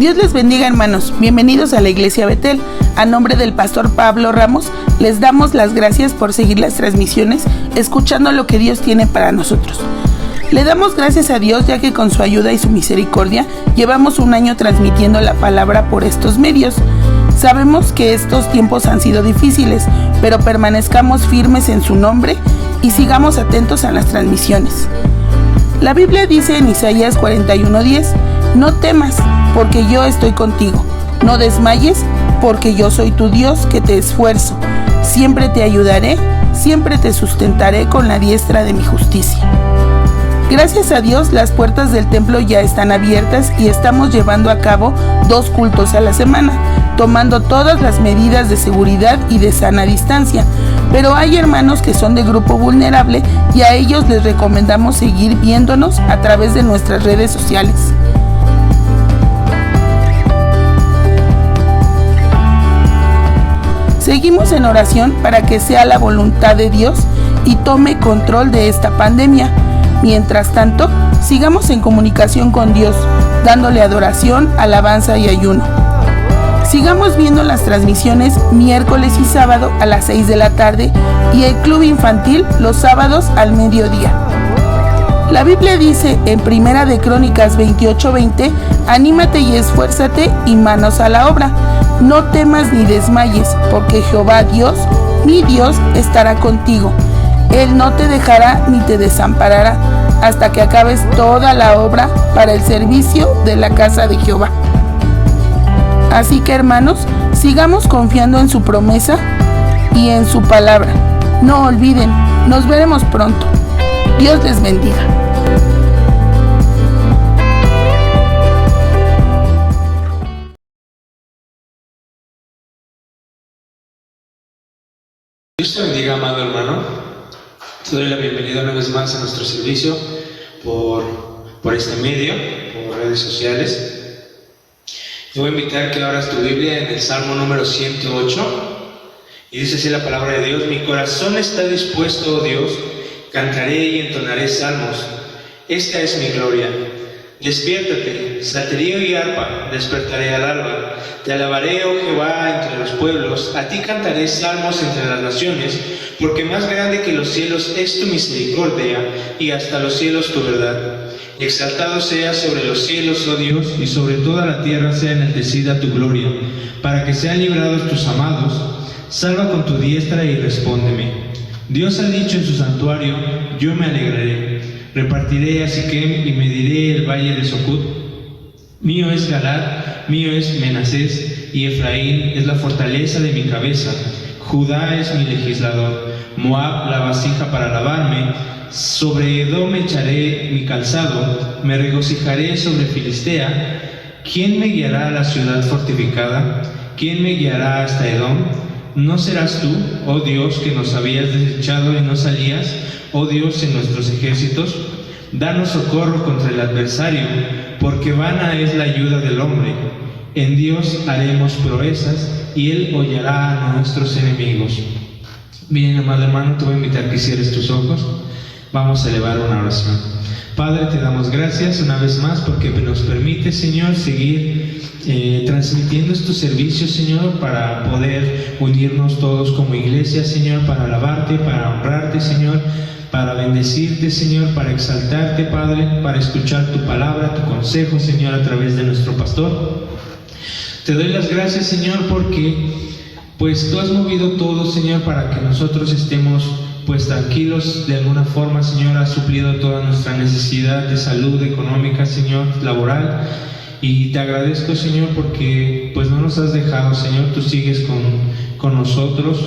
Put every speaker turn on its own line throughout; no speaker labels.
Dios les bendiga, hermanos. Bienvenidos a la Iglesia Betel. A nombre del pastor Pablo Ramos, les damos las gracias por seguir las transmisiones, escuchando lo que Dios tiene para nosotros. Le damos gracias a Dios, ya que con su ayuda y su misericordia llevamos un año transmitiendo la palabra por estos medios. Sabemos que estos tiempos han sido difíciles, pero permanezcamos firmes en su nombre y sigamos atentos a las transmisiones. La Biblia dice en Isaías 41:10, no temas, porque yo estoy contigo. No desmayes, porque yo soy tu Dios que te esfuerzo. Siempre te ayudaré, siempre te sustentaré con la diestra de mi justicia. Gracias a Dios, las puertas del templo ya están abiertas y estamos llevando a cabo 2 cultos a la semana, tomando todas las medidas de seguridad y de sana distancia. Pero hay hermanos que son de grupo vulnerable y a ellos les recomendamos seguir viéndonos a través de nuestras redes sociales. Seguimos en oración para que sea la voluntad de Dios y tome control de esta pandemia. Mientras tanto, sigamos en comunicación con Dios, dándole adoración, alabanza y ayuno. Sigamos viendo las transmisiones miércoles y sábado a las 6 de la tarde y el club infantil los sábados al mediodía. La Biblia dice en Primera de Crónicas 28:20, anímate y esfuérzate y manos a la obra. No temas ni desmayes, porque Jehová Dios, mi Dios, estará contigo. Él no te dejará ni te desamparará hasta que acabes toda la obra para el servicio de la casa de Jehová. Así que, hermanos, sigamos confiando en su promesa y en su palabra. No olviden, nos veremos pronto. Dios les bendiga.
Dios te bendiga, amado hermano. Te doy la bienvenida una vez más a nuestro servicio por este medio, por redes sociales. Te voy a invitar que abras tu Biblia en el Salmo número 108 y dice así la palabra de Dios: mi corazón está dispuesto, oh Dios, cantaré y entonaré salmos. Esta es mi gloria. Despiértate, salterio y arpa, despertaré al alba. Te alabaré, oh Jehová, entre los pueblos, a ti cantaré salmos entre las naciones, porque más grande que los cielos es tu misericordia, y hasta los cielos tu verdad. Exaltado sea sobre los cielos, oh Dios, y sobre toda la tierra sea enaltecida tu gloria, para que sean librados tus amados. Salva con tu diestra y respóndeme. Dios ha dicho en su santuario, yo me alegraré. Repartiré a Siquem y mediré el valle de Socut. Mío es Galad, mío es Menasés, y Efraín es la fortaleza de mi cabeza. Judá es mi legislador, Moab la vasija para lavarme. Sobre Edom echaré mi calzado, me regocijaré sobre Filistea. ¿Quién me guiará a la ciudad fortificada? ¿Quién me guiará hasta Edom? ¿No serás tú, oh Dios, que nos habías desechado y no salías, oh Dios, en nuestros ejércitos? Danos socorro contra el adversario, porque vana es la ayuda del hombre. En Dios haremos proezas, y Él hollará a nuestros enemigos. Bien, amado hermano, te voy a invitar que cierres tus ojos. Vamos a elevar una oración. Padre, te damos gracias una vez más porque nos permite, Señor, seguir transmitiendo estos servicios, Señor, para poder unirnos todos como iglesia, Señor, para alabarte, para honrarte, Señor, para bendecirte, Señor, para exaltarte, Padre, para escuchar tu palabra, tu consejo, Señor, a través de nuestro pastor. Te doy las gracias, Señor, porque pues tú has movido todo, Señor, para que nosotros estemos pues tranquilos de alguna forma, Señor. Has suplido toda nuestra necesidad de salud económica, Señor, laboral, y te agradezco, Señor, porque pues no nos has dejado, Señor. Tú sigues con nosotros,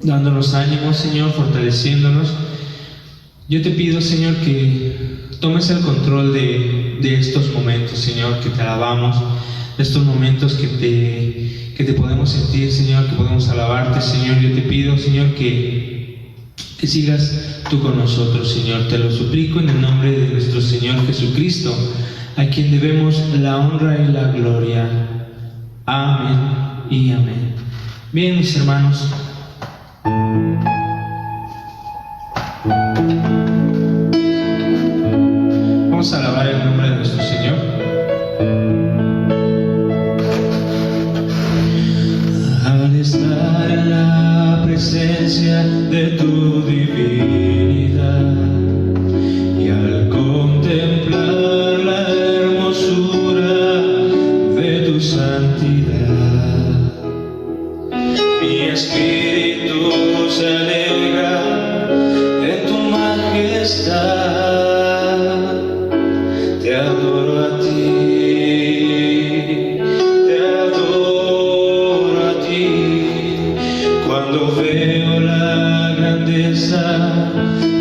dándonos ánimo, Señor, fortaleciéndonos. Yo te pido, Señor, que tomes el control de estos momentos, Señor, que te alabamos, de estos momentos que te podemos sentir, Señor, que podemos alabarte, Señor. Yo te pido, Señor, que sigas tú con nosotros, Señor. Te lo suplico en el nombre de nuestro Señor Jesucristo, a quien debemos la honra y la gloria. Amén y amén. Bien, mis hermanos, vamos a alabar el nombre de nuestro Señor. de tu divinidad, y al contemplar la hermosura de tu santidad, mi espíritu se alegra en tu majestad. Te adoro a ti, te adoro a ti, cuando veo la grandeza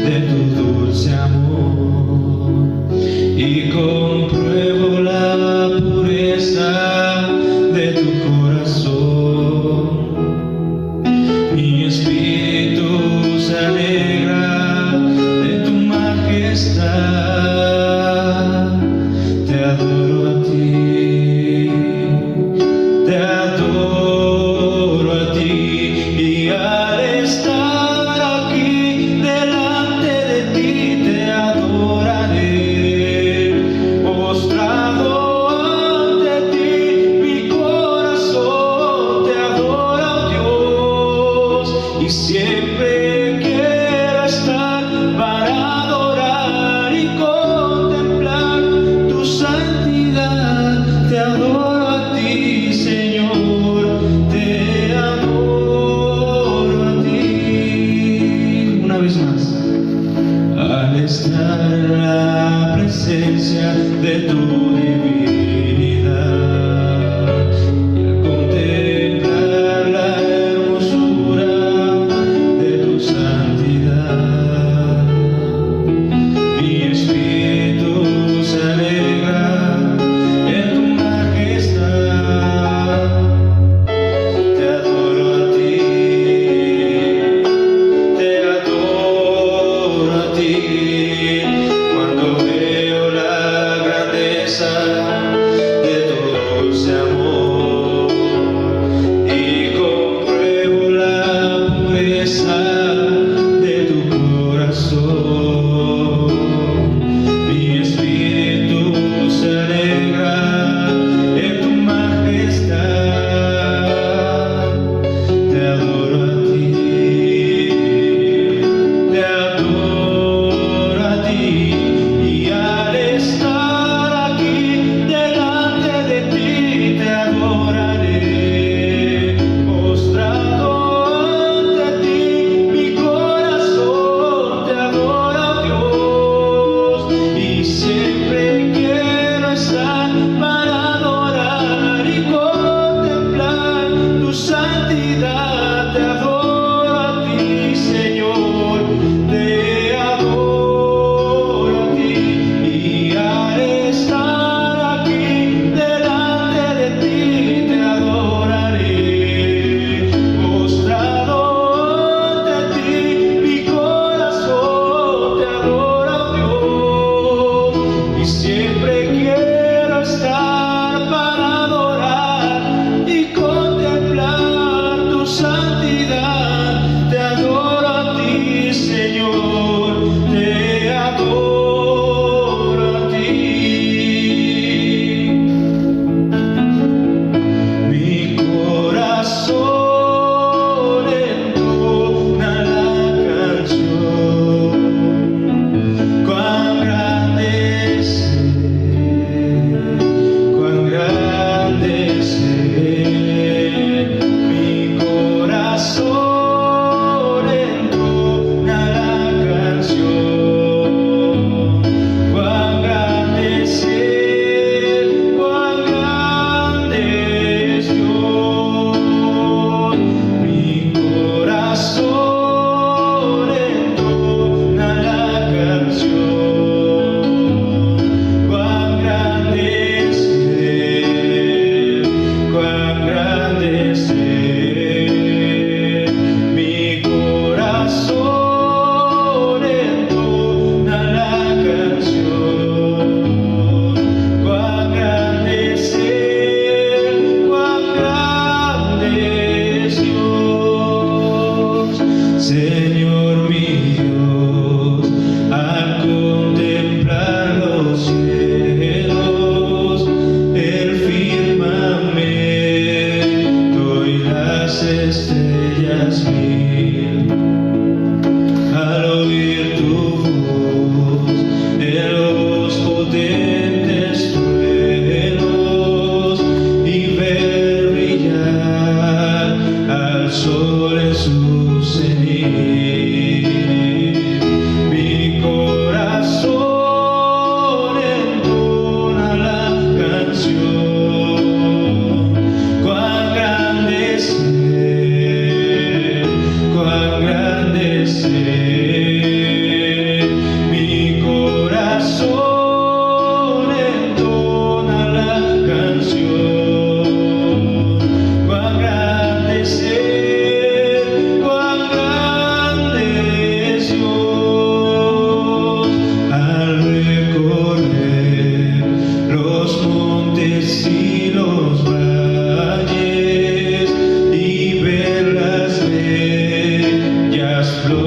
de tu dulce amor y compruebo la pureza de tu corazón. Mi espíritu se alegra en tu majestad. Te adoro a ti, te adoro a ti, y al estar aquí delante de ti te adoraré, postrado ante ti, mi corazón te adora, oh Dios, y siempre quiero estar para adorar y contemplar tu santidad. Te adoro a ti, Señor, te adoro a ti. Una vez más, al estar en la presencia de tu divinidad y al contemplar la hermosura de tu santidad, mi espíritu se alegra en tu majestad. Te adoro a ti, te adoro a ti, cuando veo la grandeza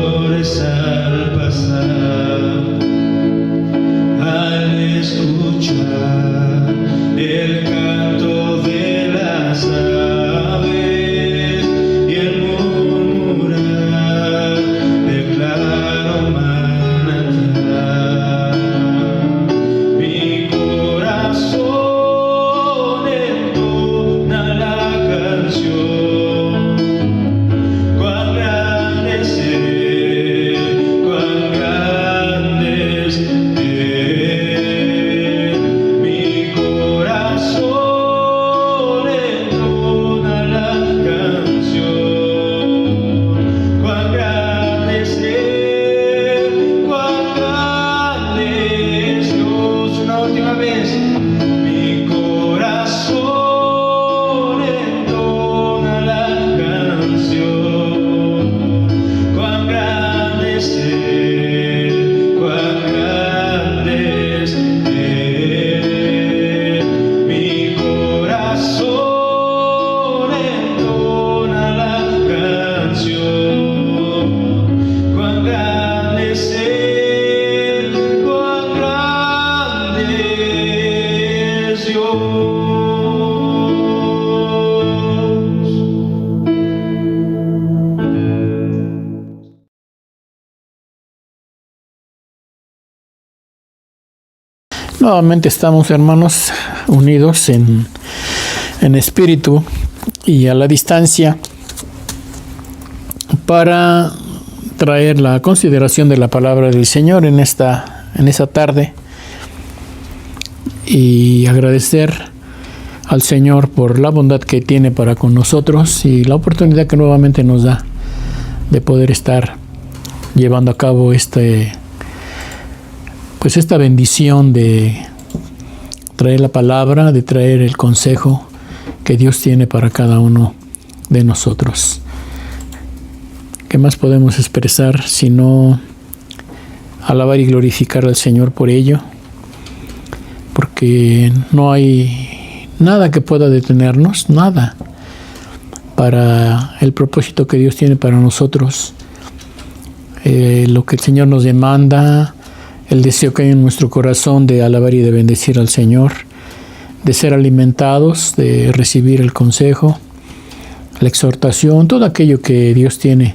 flores al pasar, al escuchar el canto de las aves y el murmurar del claro manantial. Mi corazón entona la canción. Cuán grande es Él, cuán grande es Él. Mi corazón entona la canción. Cuán grande es Él, cuán grande es Dios. Una última vez. Mi corazón entona la canción. Cuán grande es Él, cuán grande es Él. Mi corazón entona la canción. Cuán grande es Él, cuán grande es Dios.
Nuevamente estamos, hermanos, unidos en espíritu y a la distancia para traer la consideración de la palabra del Señor en esta tarde y agradecer al Señor por la bondad que tiene para con nosotros y la oportunidad que nuevamente nos da de poder estar llevando a cabo esta bendición de traer la palabra, de traer el consejo que Dios tiene para cada uno de nosotros. ¿Qué más podemos expresar sino alabar y glorificar al Señor por ello? Porque no hay nada que pueda detenernos, nada, para el propósito que Dios tiene para nosotros. Lo que el Señor nos demanda, el deseo que hay en nuestro corazón de alabar y de bendecir al Señor, de ser alimentados, de recibir el consejo, la exhortación, todo aquello que Dios tiene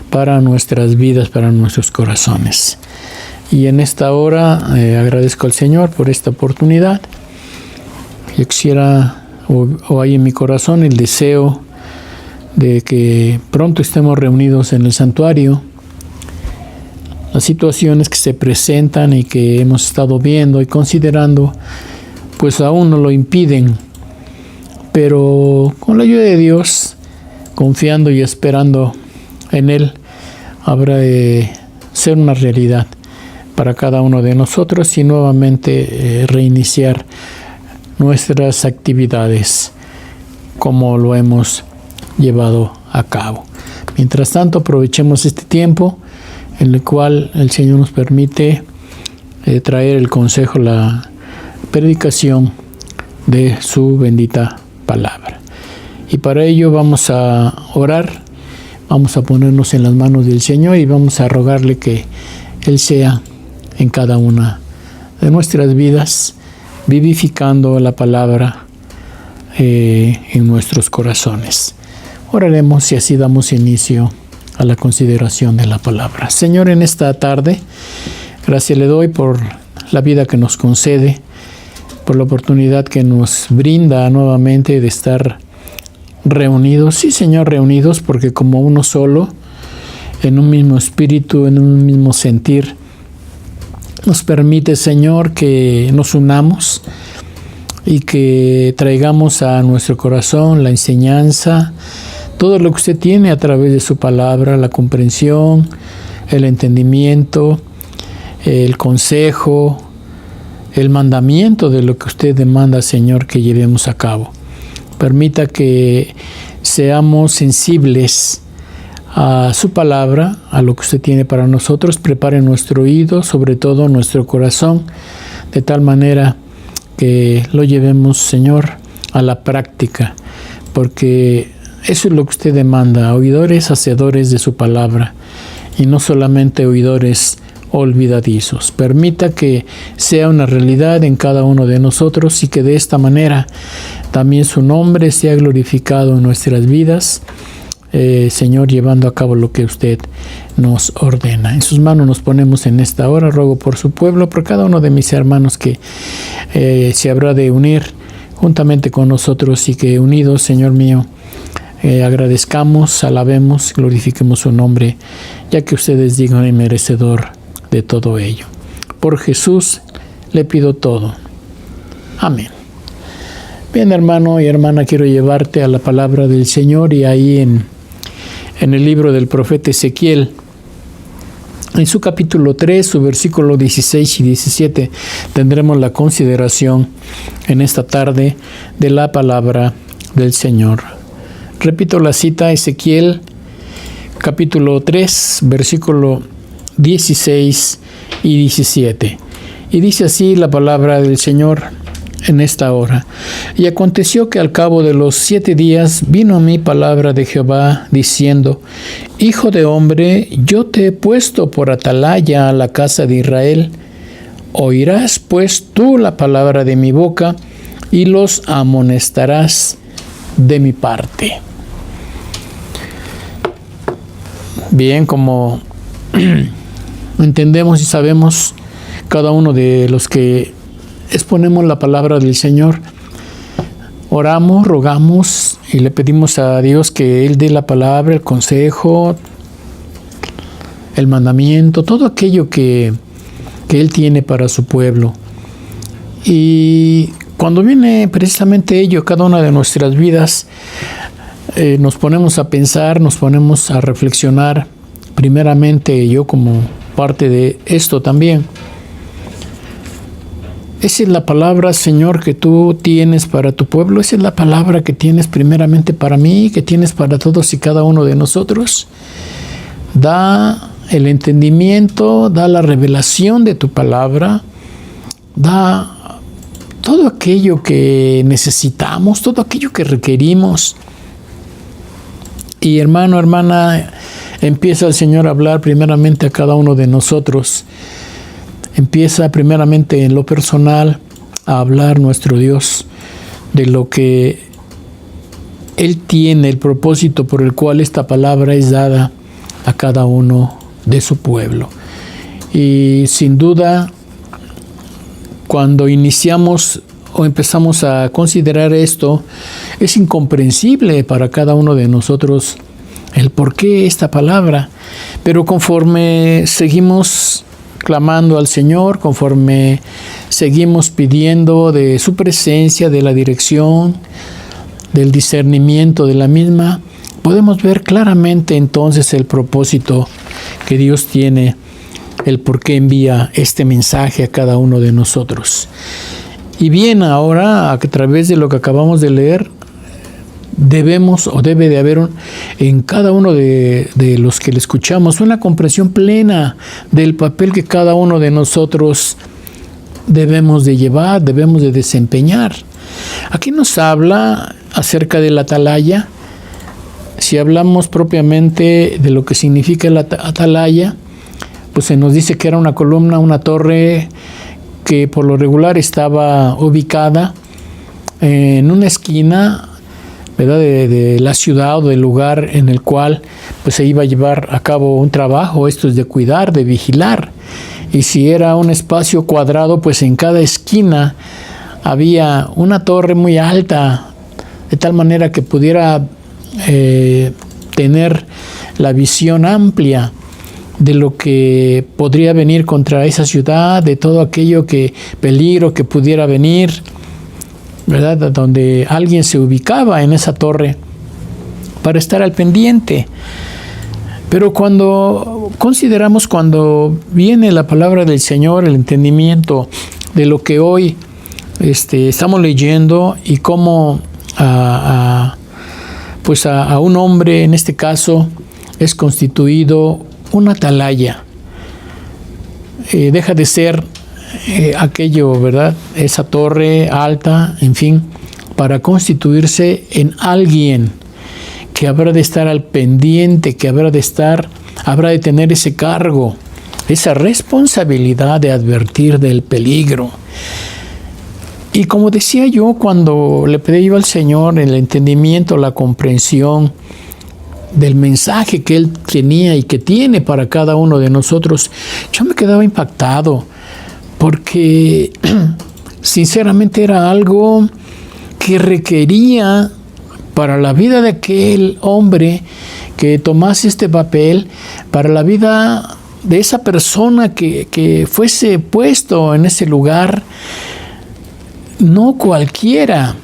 para nuestras vidas, para nuestros corazones. Y en esta hora agradezco al Señor por esta oportunidad. Yo quisiera, o hay en mi corazón el deseo de que pronto estemos reunidos en el santuario. Las situaciones que se presentan y que hemos estado viendo y considerando, pues aún no lo impiden, pero con la ayuda de Dios, confiando y esperando en Él, habrá de ser una realidad para cada uno de nosotros y nuevamente reiniciar nuestras actividades como lo hemos llevado a cabo. Mientras tanto, aprovechemos este tiempo en el cual el Señor nos permite traer el consejo, la predicación de su bendita palabra. Y para ello vamos a orar, vamos a ponernos en las manos del Señor y vamos a rogarle que Él sea en cada una de nuestras vidas, vivificando la palabra en nuestros corazones. Oraremos y así damos inicio a la consideración de la palabra. Señor, en esta tarde, gracias le doy por la vida que nos concede, por la oportunidad que nos brinda nuevamente de estar reunidos. Sí, Señor, reunidos porque como uno solo, en un mismo espíritu, en un mismo sentir, nos permite, Señor, que nos unamos y que traigamos a nuestro corazón la enseñanza, todo lo que usted tiene a través de su palabra, la comprensión, el entendimiento, el consejo, el mandamiento de lo que usted demanda, Señor, que llevemos a cabo. Permita que seamos sensibles a su palabra, a lo que usted tiene para nosotros. Prepare nuestro oído, sobre todo nuestro corazón, de tal manera que lo llevemos, Señor, a la práctica, porque eso es lo que usted demanda, oidores, hacedores de su palabra, y no solamente oidores olvidadizos. Permita que sea una realidad en cada uno de nosotros y que de esta manera también su nombre sea glorificado en nuestras vidas, Señor, llevando a cabo lo que usted nos ordena. En sus manos nos ponemos en esta hora. Ruego por su pueblo, por cada uno de mis hermanos que se habrá de unir juntamente con nosotros, y que unidos, Señor mío, agradezcamos, alabemos, glorifiquemos su nombre, ya que usted es digno y merecedor de todo ello. Por Jesús le pido todo. Amén. Bien, hermano y hermana, quiero llevarte a la palabra del Señor, y ahí en el libro del profeta Ezequiel, en su capítulo 3, su versículo 16 y 17, tendremos la consideración en esta tarde de la palabra del Señor. Repito la cita, Ezequiel capítulo 3, versículo 16 y 17. Y dice así la palabra del Señor en esta hora. Y aconteció que al cabo de los 7 días vino a mí palabra de Jehová, diciendo: Hijo de hombre, yo te he puesto por atalaya a la casa de Israel. Oirás pues tú la palabra de mi boca, y los amonestarás de mi parte. Bien, como entendemos y sabemos cada uno de los que exponemos la palabra del Señor, oramos, rogamos y le pedimos a Dios que Él dé la palabra, el consejo, el mandamiento, todo aquello que Él tiene para su pueblo. Y cuando viene precisamente ello, cada una de nuestras vidas, nos ponemos a pensar, nos ponemos a reflexionar. Primeramente, yo como parte de esto también, esa es la palabra, Señor, que tú tienes para tu pueblo. Esa es la palabra que tienes primeramente para mí, que tienes para todos y cada uno de nosotros. Da el entendimiento, da la revelación de tu palabra, da todo aquello que necesitamos, todo aquello que requerimos. Y hermano, hermana, empieza el Señor a hablar primeramente a cada uno de nosotros. Empieza primeramente en lo personal a hablar nuestro Dios de lo que Él tiene, el propósito por el cual esta palabra es dada a cada uno de su pueblo. Y sin duda, cuando iniciamos o empezamos a considerar esto, es incomprensible para cada uno de nosotros el por qué esta palabra. Pero conforme seguimos clamando al Señor, conforme seguimos pidiendo de su presencia, de la dirección, del discernimiento de la misma, podemos ver claramente entonces el propósito que Dios tiene, el por qué envía este mensaje a cada uno de nosotros. Y bien, ahora a través de lo que acabamos de leer, debemos o debe de haber en cada uno de los que le escuchamos una comprensión plena del papel que cada uno de nosotros debemos de llevar, debemos de desempeñar. Aquí nos habla acerca de la atalaya. Si hablamos propiamente de lo que significa la atalaya, pues se nos dice que era una columna, una torre que por lo regular estaba ubicada en una esquina, ¿verdad?, de la ciudad o del lugar en el cual pues se iba a llevar a cabo un trabajo. Esto es de cuidar, de vigilar. Y si era un espacio cuadrado, pues en cada esquina había una torre muy alta, de tal manera que pudiera tener la visión amplia de lo que podría venir contra esa ciudad, de todo aquello peligro que pudiera venir, ¿verdad?, donde alguien se ubicaba en esa torre para estar al pendiente. Pero cuando consideramos, cuando viene la palabra del Señor, el entendimiento de lo que hoy estamos leyendo y cómo a un hombre, en este caso, es constituido una atalaya, deja de ser aquello, ¿verdad?, esa torre alta, en fin, para constituirse en alguien que habrá de estar al pendiente, que habrá de estar habrá de tener ese cargo, esa responsabilidad de advertir del peligro. Y como decía yo, cuando le pedí yo al Señor el entendimiento, la comprensión del mensaje que Él tenía y que tiene para cada uno de nosotros, yo me quedaba impactado, porque sinceramente era algo que requería para la vida de aquel hombre que tomase este papel, para la vida de esa persona que fuese puesto en ese lugar. No cualquiera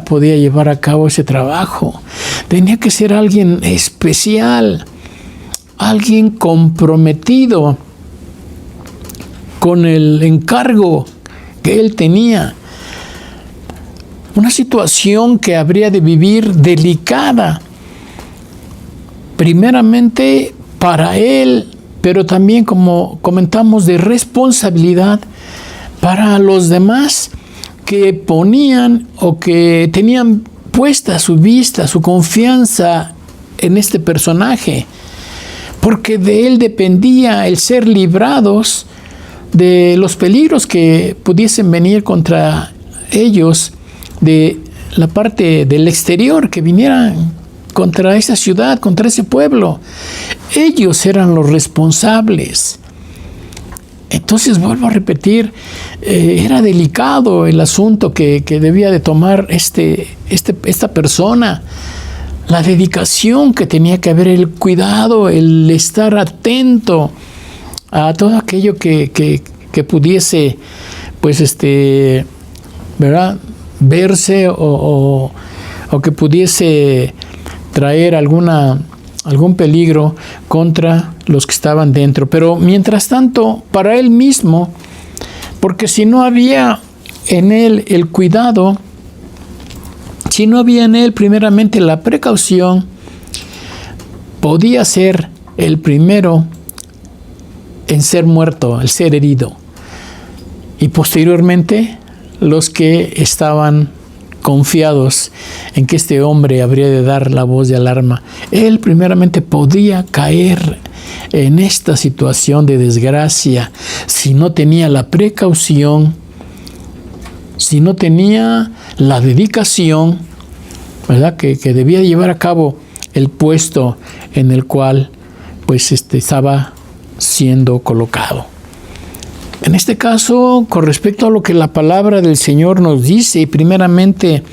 podía llevar a cabo ese trabajo. Tenía que ser alguien especial, alguien comprometido con el encargo que él tenía. Una situación que habría de vivir delicada, primeramente para él, pero también, como comentamos, de responsabilidad para los demás que ponían o que tenían puesta su vista, su confianza en este personaje, porque de él dependía el ser librados de los peligros que pudiesen venir contra ellos de la parte del exterior, que vinieran contra esa ciudad, contra ese pueblo. Ellos eran los responsables. Entonces, vuelvo a repetir, era delicado el asunto que debía de tomar esta persona, la dedicación que tenía que haber, el cuidado, el estar atento a todo aquello que pudiese, pues, ¿verdad?, verse o que pudiese traer algún peligro contra los que estaban dentro. Pero mientras tanto, para él mismo, porque si no había en él el cuidado, si no había en él primeramente la precaución, podía ser el primero en ser muerto, el ser herido. Y posteriormente, los que estaban confiados en que este hombre habría de dar la voz de alarma. Él primeramente podía caer en esta situación de desgracia si no tenía la precaución, si no tenía la dedicación, ¿verdad?, que debía llevar a cabo el puesto en el cual pues estaba siendo colocado. En este caso, con respecto a lo que la palabra del Señor nos dice, primeramente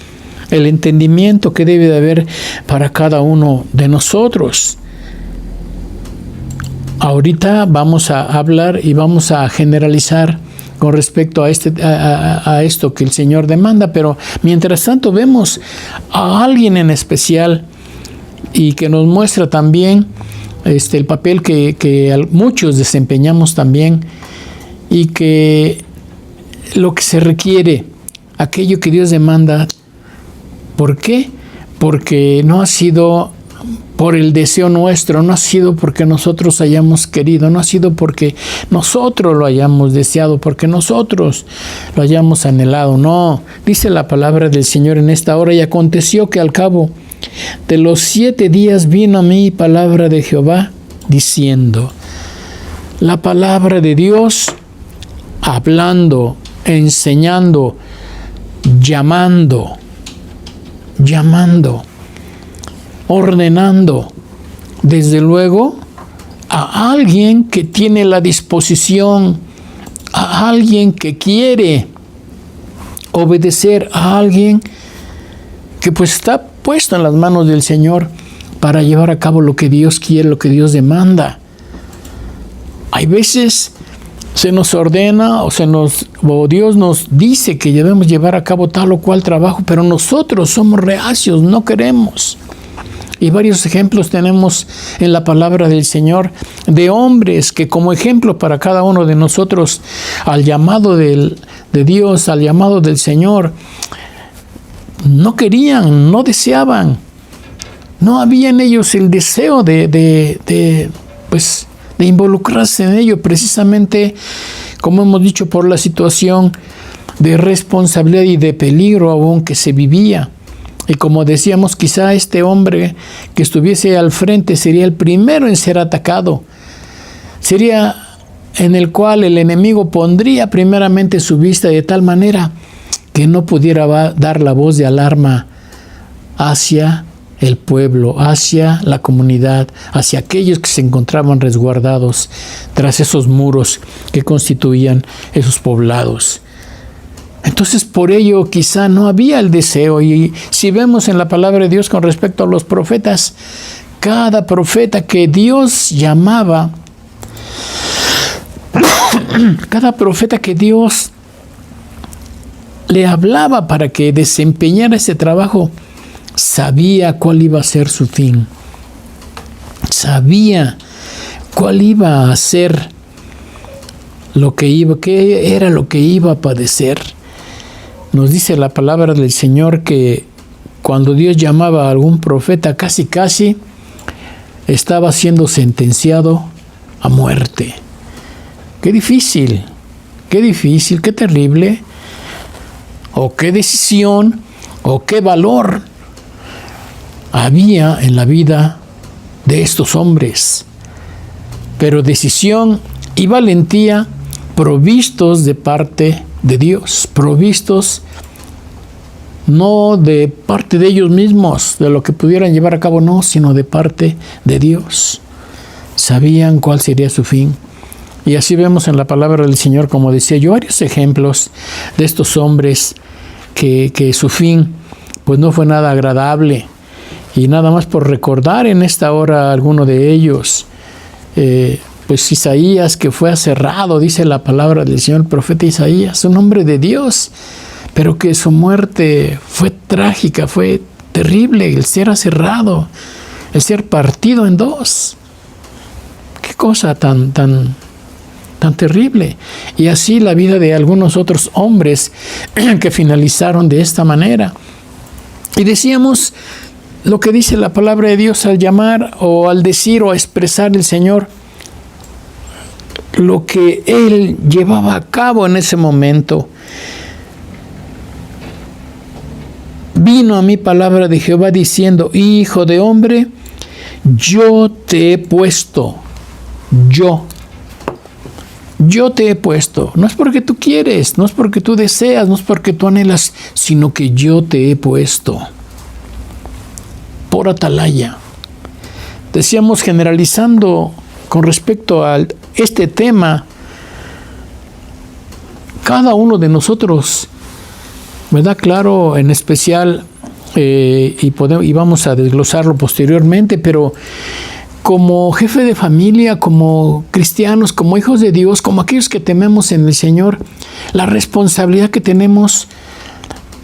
el entendimiento que debe de haber para cada uno de nosotros. Ahorita vamos a hablar y vamos a generalizar con respecto a esto que el Señor demanda, pero mientras tanto vemos a alguien en especial y que nos muestra también el papel que muchos desempeñamos también, y que lo que se requiere, aquello que Dios demanda. ¿Por qué? Porque no ha sido por el deseo nuestro, no ha sido porque nosotros hayamos querido, no ha sido porque nosotros lo hayamos deseado, porque nosotros lo hayamos anhelado. No, dice la palabra del Señor en esta hora: y aconteció que al cabo de los 7 días vino a mí palabra de Jehová, diciendo. La palabra de Dios, hablando, enseñando, llamando, ordenando, desde luego, a alguien que tiene la disposición, a alguien que quiere obedecer, a alguien que pues está puesto en las manos del Señor para llevar a cabo lo que Dios quiere, lo que Dios demanda. Hay veces se nos ordena o Dios nos dice que debemos llevar a cabo tal o cual trabajo, pero nosotros somos reacios, no queremos. Y varios ejemplos tenemos en la palabra del Señor de hombres que, como ejemplo para cada uno de nosotros, al llamado de Dios, al llamado del Señor, no querían, no deseaban, no había en ellos el deseo de involucrarse en ello, precisamente, como hemos dicho, por la situación de responsabilidad y de peligro aún que se vivía Y como decíamos, quizá este hombre que estuviese al frente sería el primero en ser atacado. Sería en el cual el enemigo pondría primeramente su vista de tal manera que no pudiera dar la voz de alarma hacia el pueblo, hacia la comunidad, hacia aquellos que se encontraban resguardados tras esos muros que constituían esos poblados. Entonces, por ello quizá no había el deseo. Y si vemos en la palabra de Dios con respecto a los profetas, cada profeta que Dios llamaba, cada profeta que Dios le hablaba para que desempeñara ese trabajo, sabía cuál iba a ser su fin. Sabía cuál iba a ser qué era lo que iba a padecer. Nos dice la palabra del Señor que cuando Dios llamaba a algún profeta, casi estaba siendo sentenciado a muerte. Qué difícil, qué terrible, o qué decisión, o qué valor había en la vida de estos hombres. Pero decisión y valentía provistos de parte de Dios, provistos no de parte de ellos mismos, de lo que pudieran llevar a cabo, no, sino de parte de Dios. Sabían cuál sería su fin. Y así vemos en la palabra del Señor, como decía yo, varios ejemplos de estos hombres que su fin pues no fue nada agradable. Y nada más por recordar en esta hora alguno de ellos, pues Isaías, que fue aserrado, dice la palabra del Señor, el profeta Isaías, un hombre de Dios, pero que su muerte fue trágica, fue terrible, el ser aserrado, el ser partido en dos. Qué cosa tan terrible. Y así la vida de algunos otros hombres que finalizaron de esta manera. Y decíamos lo que dice la palabra de Dios al llamar o al decir o a expresar el Señor, lo que Él llevaba a cabo en ese momento. Vino a mí palabra de Jehová diciendo: Hijo de hombre, yo te he puesto. Yo te he puesto. No es porque tú quieres, no es porque tú deseas, no es porque tú anhelas, sino que yo te he puesto por atalaya. Decíamos, generalizando con respecto a este tema, cada uno de nosotros, ¿verdad? Claro, en especial, y vamos a desglosarlo posteriormente, pero como jefe de familia, como cristianos, como hijos de Dios, como aquellos que tememos en el Señor, la responsabilidad que tenemos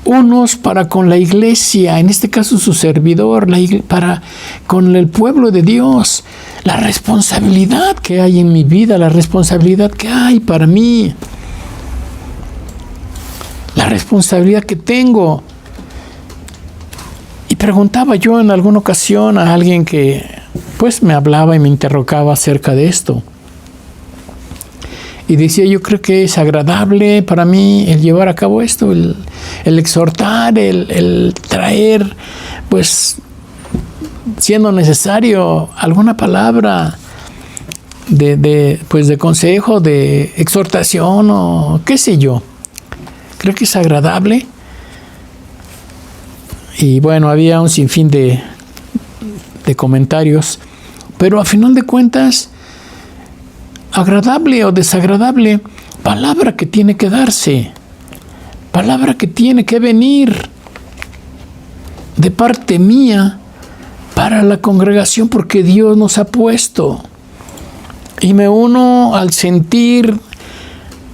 unos para con la iglesia, en este caso su servidor, para con el pueblo de Dios, la responsabilidad que hay en mi vida, la responsabilidad que hay para mí, la responsabilidad que tengo. Y preguntaba yo en alguna ocasión a alguien que pues me hablaba y me interrogaba acerca de esto. Y decía, yo creo que es agradable para mí el llevar a cabo esto, el exhortar, el traer, pues, siendo necesario, alguna palabra de consejo, de exhortación o qué sé yo. Creo que es agradable. Y bueno, había un sinfín de comentarios, pero a final de cuentas, agradable o desagradable, palabra que tiene que darse, palabra que tiene que venir de parte mía para la congregación, porque Dios nos ha puesto. Y me uno al sentir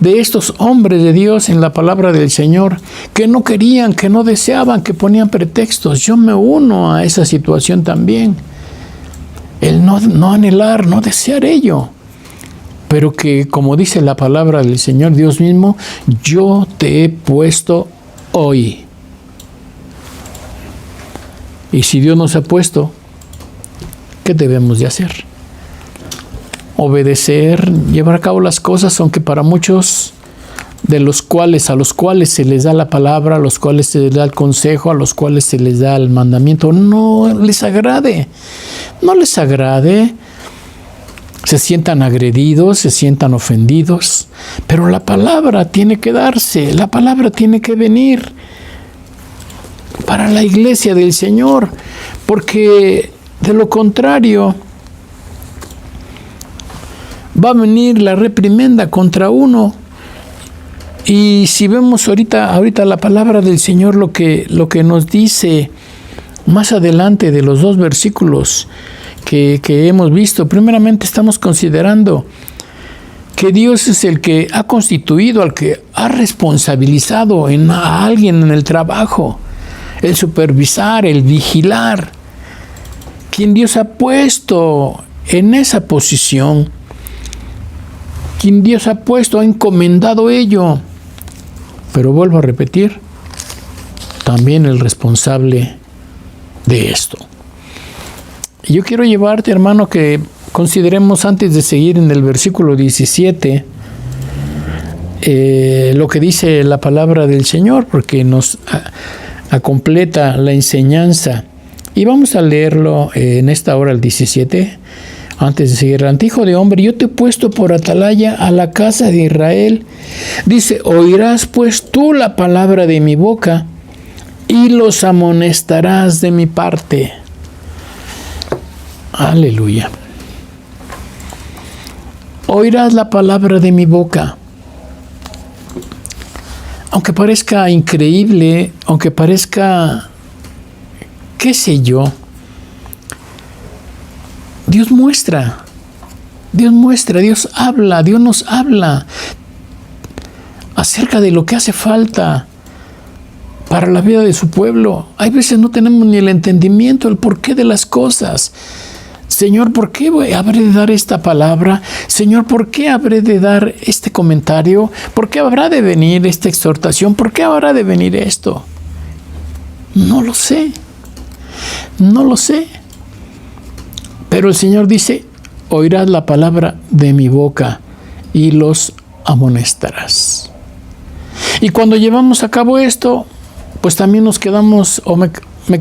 de estos hombres de Dios en la palabra del Señor, que no querían, que no deseaban, que ponían pretextos. Yo me uno a esa situación también. El no anhelar, no desear ello. Pero que, como dice la palabra del Señor Dios mismo, yo te he puesto hoy. Y si Dios nos ha puesto, ¿qué debemos de hacer? Obedecer, llevar a cabo las cosas, aunque para muchos a los cuales se les da la palabra, a los cuales se les da el consejo, a los cuales se les da el mandamiento, no les agrade. Se sientan agredidos, se sientan ofendidos, pero la palabra tiene que darse, la palabra tiene que venir para la iglesia del Señor, porque de lo contrario va a venir la reprimenda contra uno. Y si vemos ahorita la palabra del Señor, lo que nos dice más adelante de los 2 versículos que hemos visto, primeramente estamos considerando que Dios es el que ha constituido, al que ha responsabilizado a alguien en el trabajo, el supervisar, el vigilar, quien Dios ha puesto en esa posición, quien Dios ha puesto, ha encomendado ello. Pero vuelvo a repetir, también el responsable de esto. Y yo quiero llevarte, hermano, que consideremos antes de seguir en el versículo 17 lo que dice la palabra del Señor, porque nos completa la enseñanza. Y vamos a leerlo en esta hora, el 17. Antes de seguir, hijo de hombre, yo te he puesto por atalaya a la casa de Israel. Dice, oirás pues tú la palabra de mi boca y los amonestarás de mi parte. Aleluya. Oirás la palabra de mi boca. Aunque parezca increíble, aunque parezca, qué sé yo, Dios muestra, Dios habla, Dios nos habla acerca de lo que hace falta para la vida de su pueblo. Hay veces no tenemos ni el entendimiento, el porqué de las cosas. Señor, ¿por qué habré de dar esta palabra? Señor, ¿por qué habré de dar este comentario? ¿Por qué habrá de venir esta exhortación? ¿Por qué habrá de venir esto? No lo sé. Pero el Señor dice, oirás la palabra de mi boca y los amonestarás. Y cuando llevamos a cabo esto, pues también nos quedamos, o me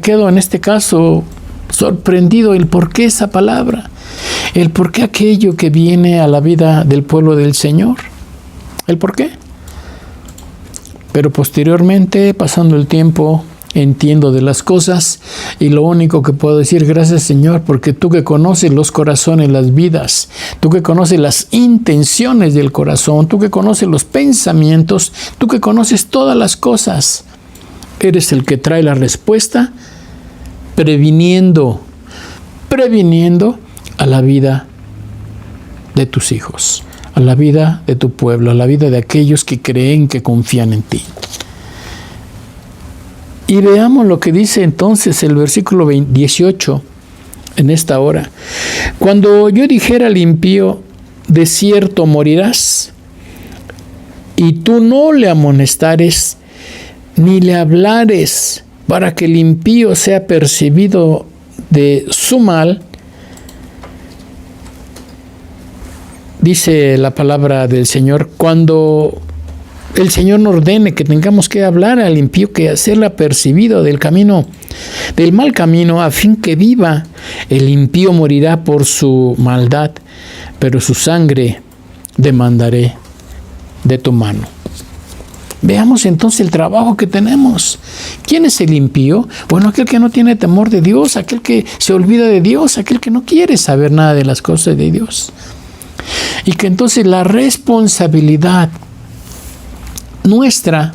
quedo en este caso, sorprendido el por qué esa palabra, el por qué aquello que viene a la vida del pueblo del Señor, el por qué. Pero posteriormente, pasando el tiempo, entiendo de las cosas y lo único que puedo decir, gracias Señor, porque tú que conoces los corazones, las vidas, tú que conoces las intenciones del corazón, tú que conoces los pensamientos, tú que conoces todas las cosas, eres el que trae la respuesta, previniendo a la vida de tus hijos, a la vida de tu pueblo, a la vida de aquellos que creen, que confían en ti. Y veamos lo que dice entonces el versículo 18 en esta hora. Cuando yo dijera al impío, de cierto morirás, y tú no le amonestares, ni le hablares, para que el impío sea percibido de su mal, dice la palabra del Señor, cuando el Señor nos ordene que tengamos que hablar al impío, que hacerle apercibido del camino, del mal camino, a fin que viva. El impío morirá por su maldad, pero su sangre demandaré de tu mano. Veamos entonces el trabajo que tenemos. ¿Quién es el impío? Bueno, aquel que no tiene temor de Dios, aquel que se olvida de Dios, aquel que no quiere saber nada de las cosas de Dios. Y que entonces la responsabilidad nuestra,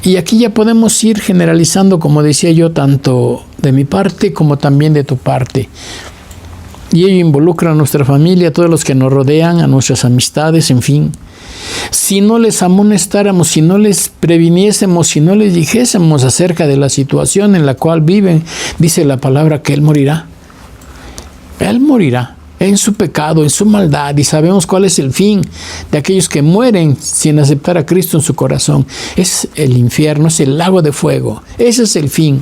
y aquí ya podemos ir generalizando, como decía yo, tanto de mi parte como también de tu parte, y ello involucra a nuestra familia, a todos los que nos rodean, a nuestras amistades, en fin. Si no les amonestáramos, si no les previniésemos, si no les dijésemos acerca de la situación en la cual viven, dice la palabra que Él morirá en su pecado, en su maldad, y sabemos cuál es el fin de aquellos que mueren sin aceptar a Cristo en su corazón. Es el infierno, es el lago de fuego. Ese es el fin.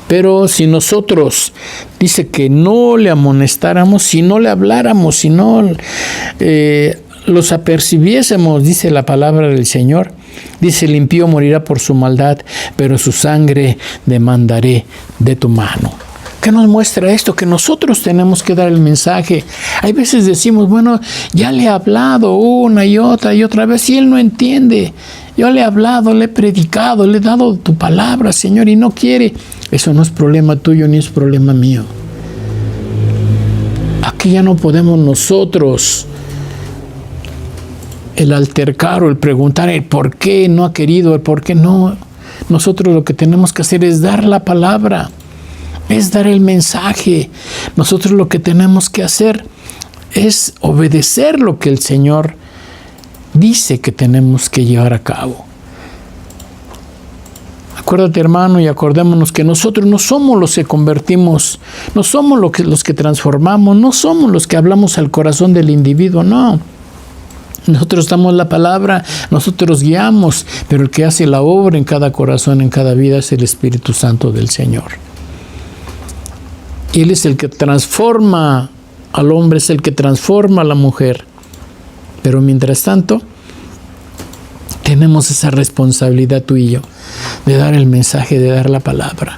Pero si nosotros, dice que no le amonestáramos, si no le habláramos, si no le los apercibiésemos, dice la palabra del Señor. Dice, el impío morirá por su maldad, pero su sangre demandaré de tu mano. ¿Qué nos muestra esto? Que nosotros tenemos que dar el mensaje. Hay veces decimos, bueno, ya le he hablado una y otra vez y él no entiende. Yo le he hablado, le he predicado, le he dado tu palabra, Señor, y no quiere. Eso no es problema tuyo ni es problema mío. Aquí ya no podemos nosotros el altercar o el preguntar el por qué no ha querido, el por qué no. Nosotros lo que tenemos que hacer es dar la palabra, es dar el mensaje. Nosotros lo que tenemos que hacer es obedecer lo que el Señor dice que tenemos que llevar a cabo. Acuérdate, hermano, y acordémonos que nosotros no somos los que convertimos, no somos los que transformamos, no somos los que hablamos al corazón del individuo, no. Nosotros damos la palabra, nosotros guiamos, pero el que hace la obra en cada corazón, en cada vida, es el Espíritu Santo del Señor. Él es el que transforma al hombre, es el que transforma a la mujer. Pero mientras tanto, tenemos esa responsabilidad tú y yo, de dar el mensaje, de dar la palabra,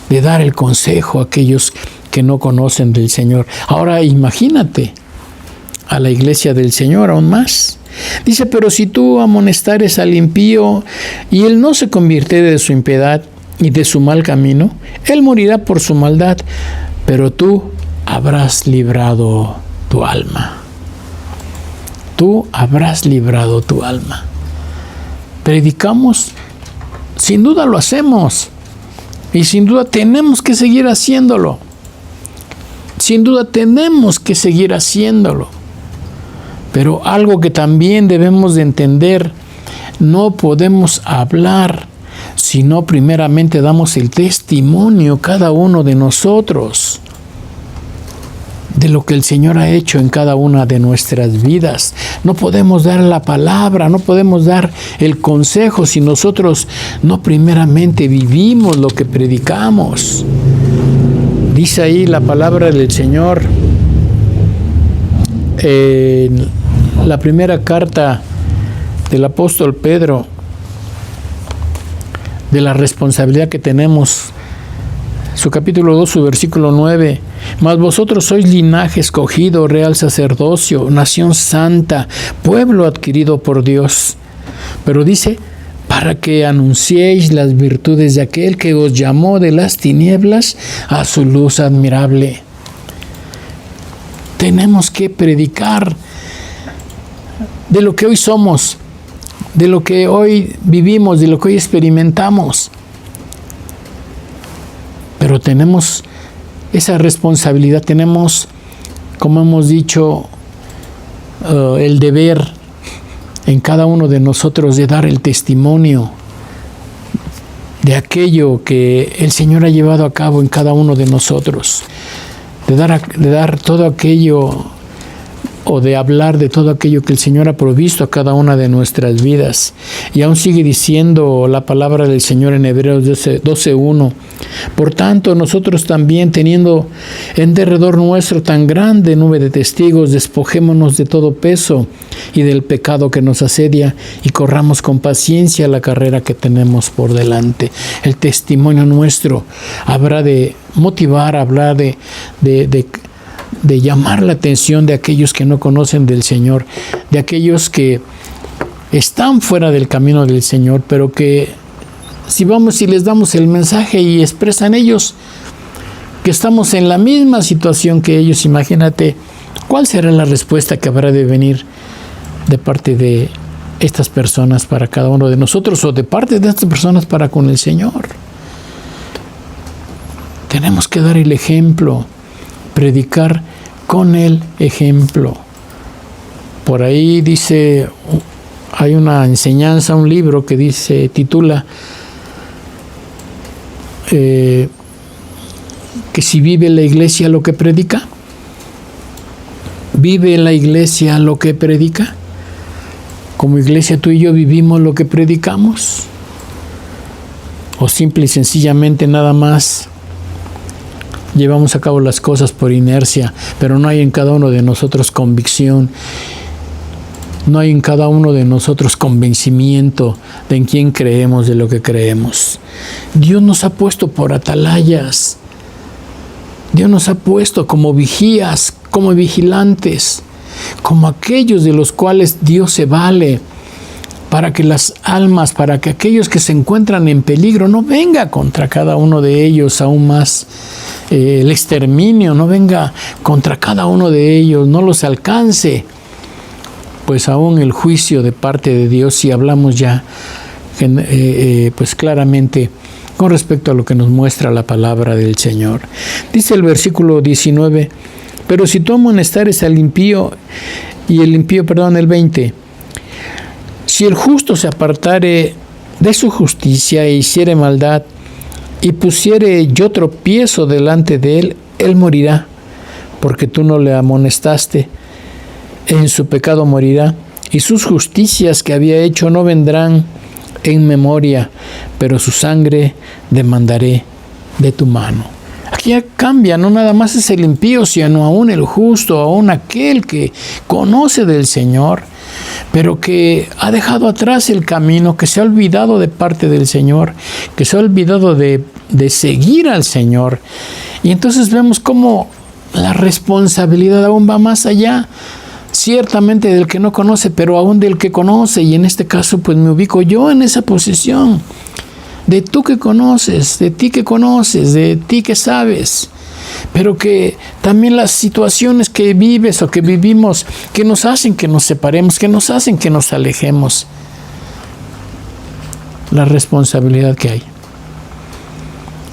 de dar el consejo a aquellos que no conocen del Señor. Ahora imagínate a la iglesia del Señor aún más. Dice, pero si tú amonestares al impío y él no se convirtiere de su impiedad y de su mal camino, él morirá por su maldad, pero tú habrás librado tu alma. Tú habrás librado tu alma. Predicamos, sin duda lo hacemos, y sin duda tenemos que seguir haciéndolo. Sin duda tenemos que seguir haciéndolo. Pero algo que también debemos de entender, no podemos hablar si no primeramente damos el testimonio cada uno de nosotros de lo que el Señor ha hecho en cada una de nuestras vidas. No podemos dar la palabra, no podemos dar el consejo si nosotros no primeramente vivimos lo que predicamos. Dice ahí la palabra del Señor en la primera carta del apóstol Pedro, de la responsabilidad que tenemos, su capítulo 2, su versículo 9. Mas vosotros sois linaje escogido, real sacerdocio, nación santa, pueblo adquirido por Dios. Pero dice, para que anunciéis las virtudes de aquel que os llamó de las tinieblas a su luz admirable. Tenemos que predicar de lo que hoy somos, de lo que hoy vivimos, de lo que hoy experimentamos. Pero tenemos esa responsabilidad, tenemos, como hemos dicho, el deber en cada uno de nosotros de dar el testimonio de aquello que el Señor ha llevado a cabo en cada uno de nosotros, de dar todo aquello, o de hablar de todo aquello que el Señor ha provisto a cada una de nuestras vidas. Y aún sigue diciendo la palabra del Señor en Hebreos 12:1. Por tanto, nosotros también, teniendo en derredor nuestro tan grande nube de testigos, despojémonos de todo peso y del pecado que nos asedia, y corramos con paciencia la carrera que tenemos por delante. El testimonio nuestro habrá de motivar, habrá de llamar la atención de aquellos que no conocen del Señor, de aquellos que están fuera del camino del Señor, pero que si vamos y les damos el mensaje y expresan ellos que estamos en la misma situación que ellos, imagínate cuál será la respuesta que habrá de venir de parte de estas personas para cada uno de nosotros, o de parte de estas personas para con el Señor. Tenemos que dar el ejemplo, predicar con el ejemplo. Por ahí dice, hay una enseñanza, un libro que titula que si vive la iglesia lo que predica, vive la iglesia lo que predica. Como iglesia tú y yo vivimos lo que predicamos, o simple y sencillamente nada más llevamos a cabo las cosas por inercia, pero no hay en cada uno de nosotros convicción No hay en cada uno de nosotros convencimiento de en quién creemos, de lo que creemos. Dios nos ha puesto por atalayas. Dios nos ha puesto como vigías, como vigilantes, como aquellos de los cuales Dios se vale para que las almas, para que aquellos que se encuentran en peligro, no venga contra cada uno de ellos aún más el exterminio, no venga contra cada uno de ellos, no los alcance, pues aún el juicio de parte de Dios, si hablamos ya pues claramente con respecto a lo que nos muestra la palabra del Señor. Dice el versículo 19, pero si tú amonestares al impío, el 20, si el justo se apartare de su justicia e hiciere maldad, y pusiere yo tropiezo delante de él, él morirá, porque tú no le amonestaste, en su pecado morirá, y sus justicias que había hecho no vendrán en memoria, pero su sangre demandaré de tu mano. Aquí ya cambia, no nada más es el impío, sino aún el justo, aún aquel que conoce del Señor, pero que ha dejado atrás el camino, que se ha olvidado de parte del Señor, que se ha olvidado de seguir al Señor. Y entonces vemos cómo la responsabilidad aún va más allá, ciertamente del que no conoce, pero aún del que conoce. Y en este caso pues me ubico yo en esa posición, de tú que conoces, de ti que conoces, de ti que sabes, pero que también las situaciones que vives o que vivimos, que nos hacen que nos separemos, que nos hacen que nos alejemos. La responsabilidad que hay.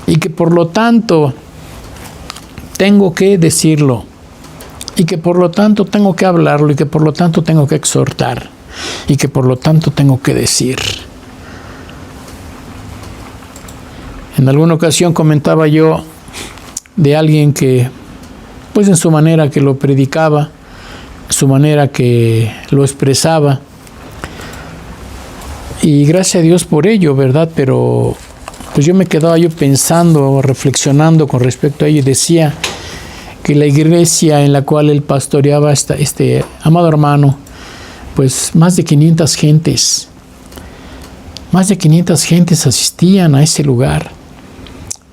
Y que por lo tanto tengo que decirlo, y que por lo tanto tengo que hablarlo, y que por lo tanto tengo que exhortar, y que por lo tanto tengo que decir. En alguna ocasión comentaba yo de alguien que, pues en su manera que lo predicaba, su manera que lo expresaba, y gracias a Dios por ello, ¿verdad? Pero pues yo me quedaba pensando, reflexionando con respecto a ello, y decía que la iglesia en la cual él pastoreaba, este amado hermano, pues más de 500 gentes asistían a ese lugar.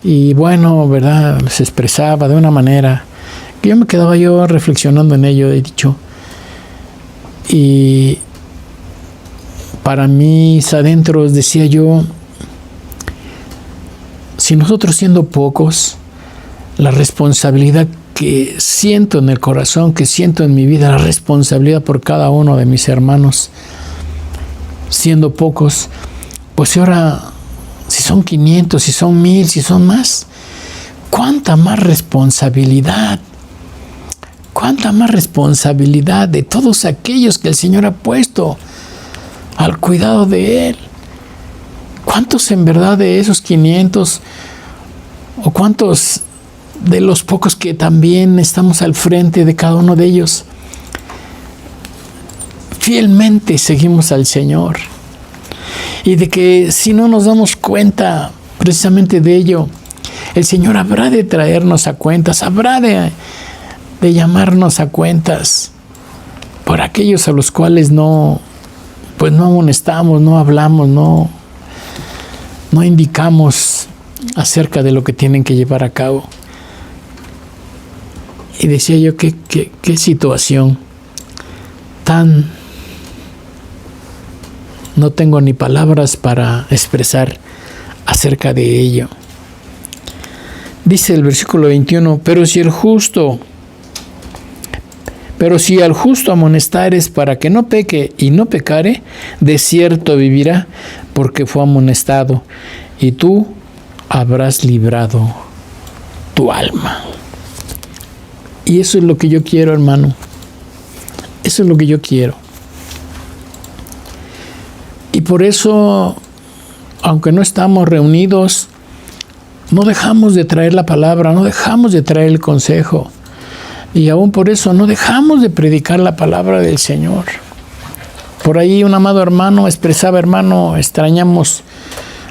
Y bueno, ¿verdad? Se expresaba de una manera que yo me quedaba reflexionando en ello, he dicho. Y para mí, adentro, decía yo, si nosotros siendo pocos, la responsabilidad que siento en el corazón, que siento en mi vida, la responsabilidad por cada uno de mis hermanos, siendo pocos, pues ahora, si son 500, si son 1000, si son más, ¿cuánta más responsabilidad? ¿Cuánta más responsabilidad de todos aquellos que el Señor ha puesto al cuidado de Él? ¿Cuántos en verdad de esos 500 o cuántos de los pocos que también estamos al frente de cada uno de ellos fielmente seguimos al Señor? Y de que si no nos damos cuenta precisamente de ello, el Señor habrá de traernos a cuentas, habrá de llamarnos a cuentas por aquellos a los cuales no amonestamos, no hablamos, no indicamos acerca de lo que tienen que llevar a cabo. Y decía yo, qué situación tan... No tengo ni palabras para expresar acerca de ello. Dice el versículo 21, pero si al justo amonestares para que no peque y no pecare, de cierto vivirá, porque fue amonestado, y tú habrás librado tu alma. Y eso es lo que yo quiero, hermano. Eso es lo que yo quiero. Y por eso, aunque no estamos reunidos, no dejamos de traer la palabra, no dejamos de traer el consejo. Y aún por eso no dejamos de predicar la palabra del Señor. Por ahí un amado hermano expresaba, hermano, extrañamos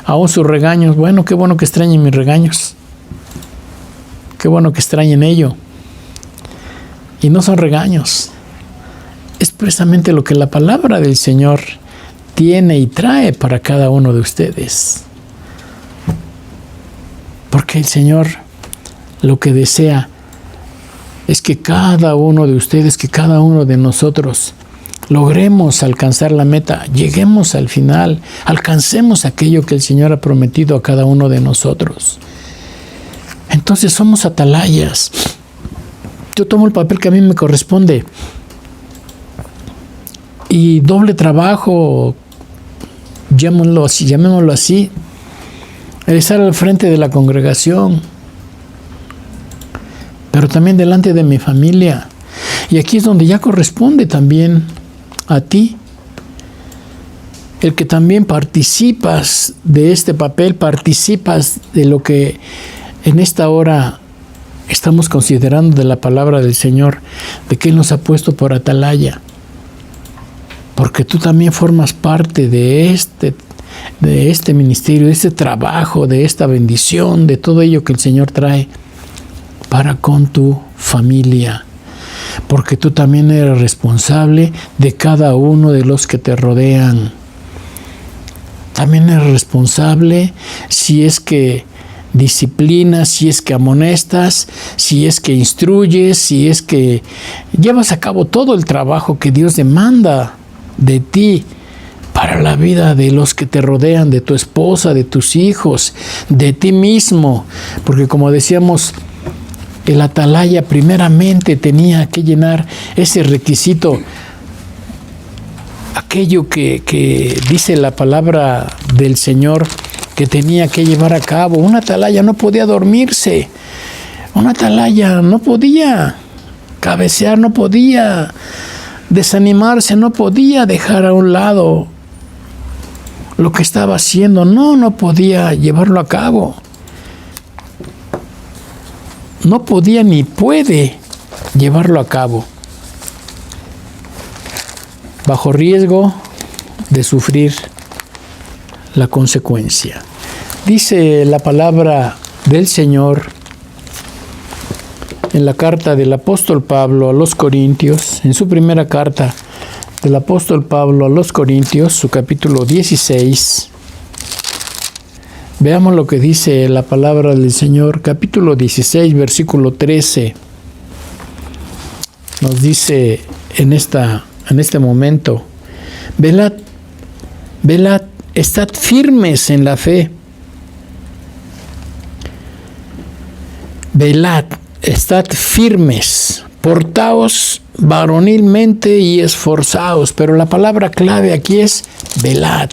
aún sus regaños. Bueno, qué bueno que extrañen mis regaños. Qué bueno que extrañen ello. Y no son regaños. es precisamente lo que la palabra del Señor tiene y trae para cada uno de ustedes. Porque el Señor lo que desea es que cada uno de ustedes, que cada uno de nosotros logremos alcanzar la meta, lleguemos al final, alcancemos aquello que el Señor ha prometido a cada uno de nosotros. Entonces somos atalayas. Yo tomo el papel que a mí me corresponde. Y doble trabajo, llamémoslo así, el estar al frente de la congregación, pero también delante de mi familia. Y aquí es donde ya corresponde también a ti, el que también participas de este papel, participas de lo que en esta hora estamos considerando de la palabra del Señor, de que Él nos ha puesto por atalaya. Porque tú también formas parte de este ministerio, de este trabajo, de esta bendición, de todo ello que el Señor trae para con tu familia. Porque tú también eres responsable de cada uno de los que te rodean. También eres responsable si es que disciplinas, si es que amonestas, si es que instruyes, si es que llevas a cabo todo el trabajo que Dios demanda de ti para la vida de los que te rodean, de tu esposa, de tus hijos, de ti mismo. Porque como decíamos, el atalaya primeramente tenía que llenar ese requisito, aquello que dice la palabra del Señor que tenía que llevar a cabo. Un atalaya no podía dormirse, un atalaya no podía cabecear, no podía desanimarse, no podía dejar a un lado lo que estaba haciendo, no podía llevarlo a cabo. No podía ni puede llevarlo a cabo, bajo riesgo de sufrir la consecuencia. Dice la palabra del Señor en la carta del apóstol Pablo a los Corintios, en su primera carta del apóstol Pablo a los Corintios, su capítulo 16. Veamos lo que dice la palabra del Señor, capítulo 16, versículo 13. Nos dice en este momento: velad, estad firmes en la fe. Velad, estad firmes, portaos varonilmente y esforzaos. Pero la palabra clave aquí es velad.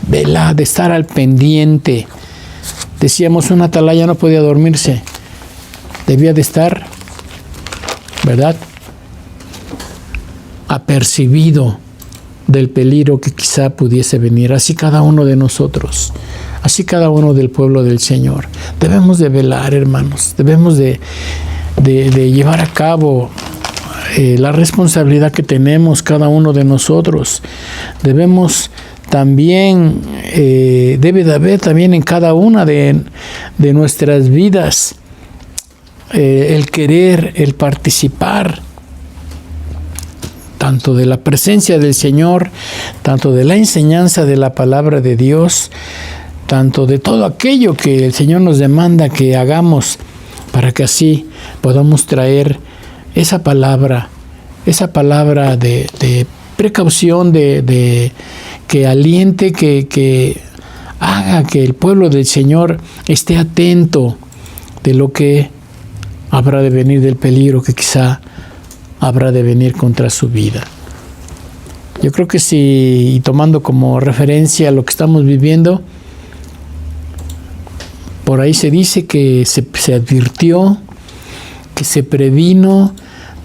Velad, estar al pendiente. Decíamos, una atalaya no podía dormirse. Debía de estar, ¿verdad?, apercibido del peligro que quizá pudiese venir. Así cada uno de nosotros, así cada uno del pueblo del Señor. Debemos de velar, hermanos. Debemos de llevar a cabo la responsabilidad que tenemos cada uno de nosotros. Debemos también, debe de haber también en cada una de nuestras vidas el querer, el participar, tanto de la presencia del Señor, tanto de la enseñanza de la palabra de Dios, tanto de todo aquello que el Señor nos demanda que hagamos, para que así podamos traer esa palabra de precaución, de que aliente, que haga que el pueblo del Señor esté atento de lo que habrá de venir, del peligro que quizá habrá de venir contra su vida. Yo creo que si, y tomando como referencia lo que estamos viviendo, por ahí se dice que se advirtió, que se previno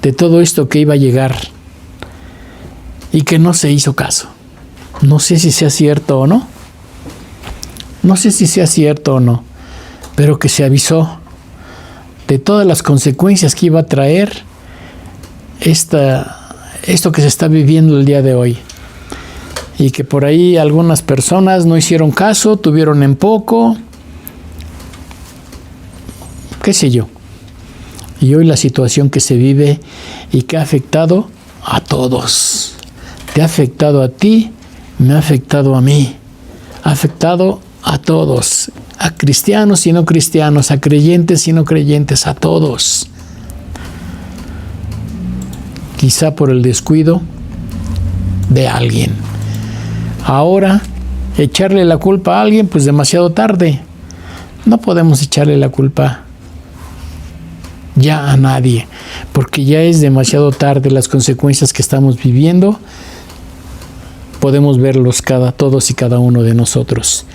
de todo esto que iba a llegar y que no se hizo caso. No sé si sea cierto o no. No sé si sea cierto o no, pero que se avisó de todas las consecuencias que iba a traer esto que se está viviendo el día de hoy. Y que por ahí algunas personas no hicieron caso, tuvieron en poco, qué sé yo. Y hoy la situación que se vive y que ha afectado a todos. Te ha afectado a ti, me ha afectado a mí. Ha afectado a todos, a cristianos y no cristianos, a creyentes y no creyentes, a todos. Quizá por el descuido de alguien. Ahora, echarle la culpa a alguien, pues demasiado tarde. No podemos echarle la culpa ya a nadie, porque ya es demasiado tarde. Las consecuencias que estamos viviendo podemos verlos todos y cada uno de nosotros.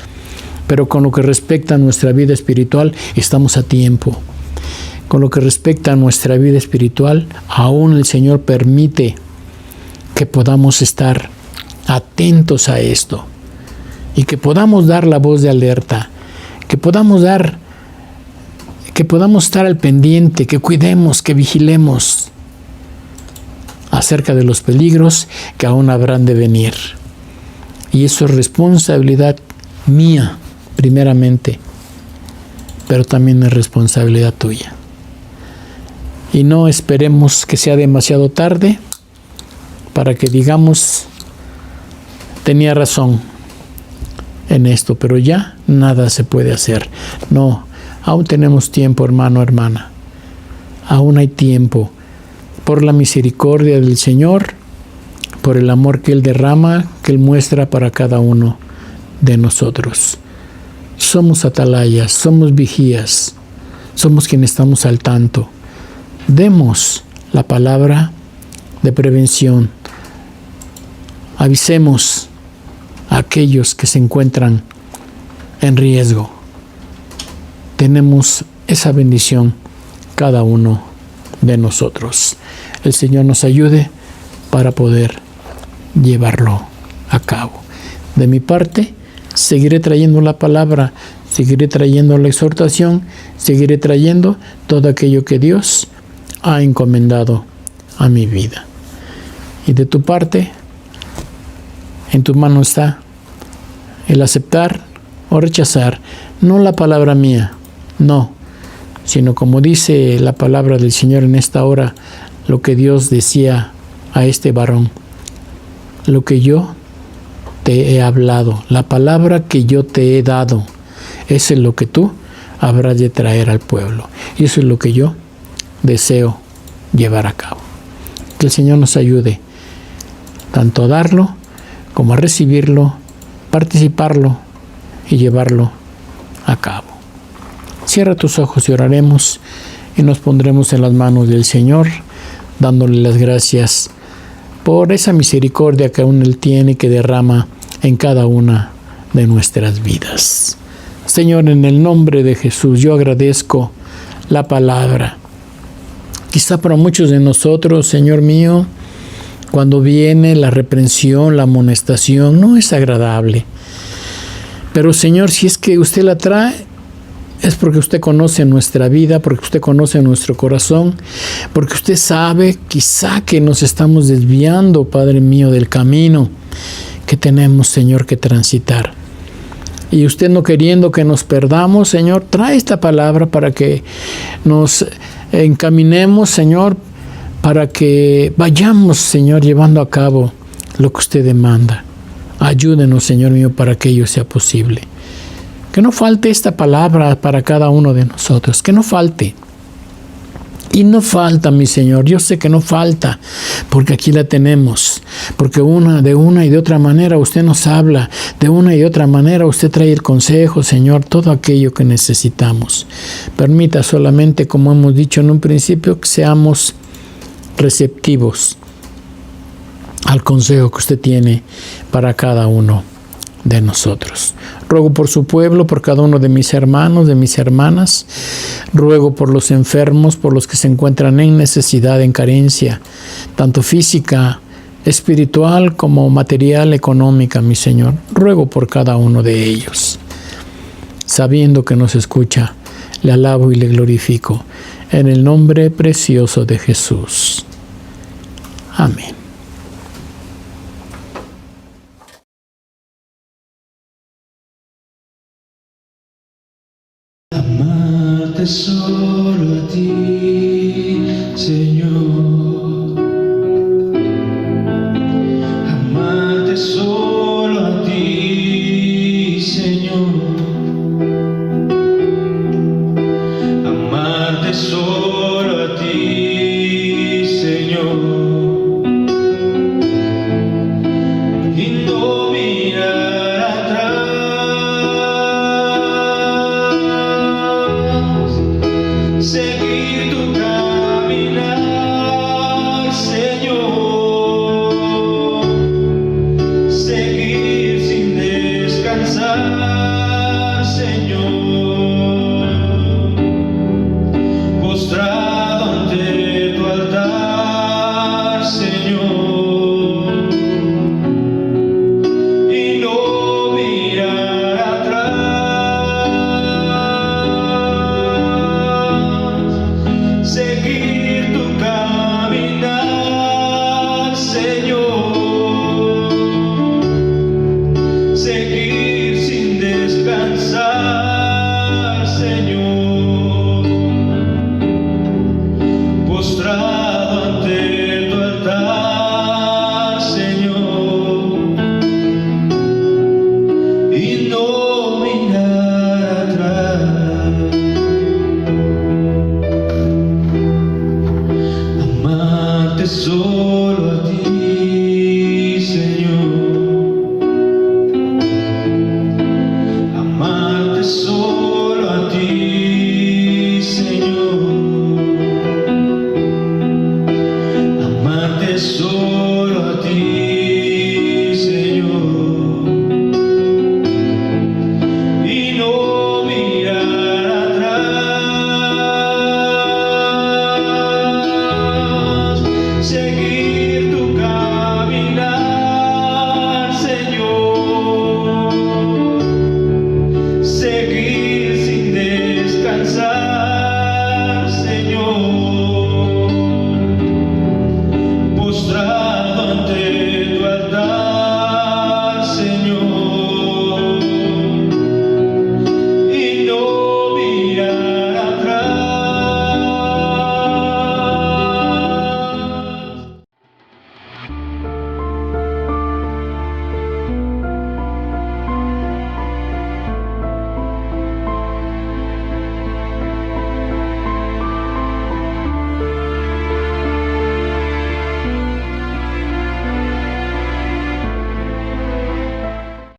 Pero con lo que respecta a nuestra vida espiritual, estamos a tiempo. Con lo que respecta a nuestra vida espiritual, aún el Señor permite que podamos estar atentos a esto y que podamos dar la voz de alerta, que podamos estar al pendiente, que cuidemos, que vigilemos acerca de los peligros que aún habrán de venir. Y eso es responsabilidad mía, primeramente, pero también es responsabilidad tuya. Y no esperemos que sea demasiado tarde para que digamos, tenía razón en esto, pero ya nada se puede hacer. No, aún tenemos tiempo, hermano, hermana. Aún hay tiempo. Por la misericordia del Señor, por el amor que Él derrama, que Él muestra para cada uno de nosotros. Somos atalayas, somos vigías, somos quienes estamos al tanto. Demos la palabra de prevención. Avisemos a aquellos que se encuentran en riesgo. Tenemos esa bendición cada uno de nosotros. El Señor nos ayude para poder llevarlo a cabo. De mi parte, seguiré trayendo la palabra, seguiré trayendo la exhortación, seguiré trayendo todo aquello que Dios ha encomendado a mi vida. Y de tu parte, en tu mano está el aceptar o rechazar, no la palabra mía, no, sino como dice la palabra del Señor en esta hora, lo que Dios decía a este varón, lo que yo te he hablado, la palabra que yo te he dado, eso es lo que tú habrás de traer al pueblo. Y eso es lo que yo deseo llevar a cabo. Que el Señor nos ayude tanto a darlo como a recibirlo, participarlo y llevarlo a cabo. Cierra tus ojos y oraremos y nos pondremos en las manos del Señor, dándole las gracias por esa misericordia que aún Él tiene, que derrama en cada una de nuestras vidas. Señor, en el nombre de Jesús, yo agradezco la palabra. Quizá para muchos de nosotros, Señor mío, cuando viene la reprensión, la amonestación, no es agradable. Pero, Señor, si es que usted la trae, es porque usted conoce nuestra vida, porque usted conoce nuestro corazón, porque usted sabe quizá que nos estamos desviando, Padre mío, del camino que tenemos, Señor, que transitar. Y usted, no queriendo que nos perdamos, Señor, trae esta palabra para que nos encaminemos, Señor, para que vayamos, Señor, llevando a cabo lo que usted demanda. Ayúdenos, Señor mío, para que ello sea posible. Que no falte esta palabra para cada uno de nosotros, que no falte. Y no falta, mi Señor, yo sé que no falta, porque aquí la tenemos, porque de una y de otra manera usted nos habla, de una y de otra manera usted trae el consejo, Señor, todo aquello que necesitamos. Permita solamente, como hemos dicho en un principio, que seamos receptivos al consejo que usted tiene para cada uno de nosotros. Ruego por su pueblo, por cada uno de mis hermanos, de mis hermanas. Ruego por los enfermos, por los que se encuentran en necesidad, en carencia, tanto física, espiritual como material, económica, mi Señor. Ruego por cada uno de ellos. Sabiendo que nos escucha, le alabo y le glorifico en el nombre precioso de Jesús. Amén.
Amarte solo a ti, Señor. solo a ti, Señor. Amarte solo a ti, Señor. Amarte solo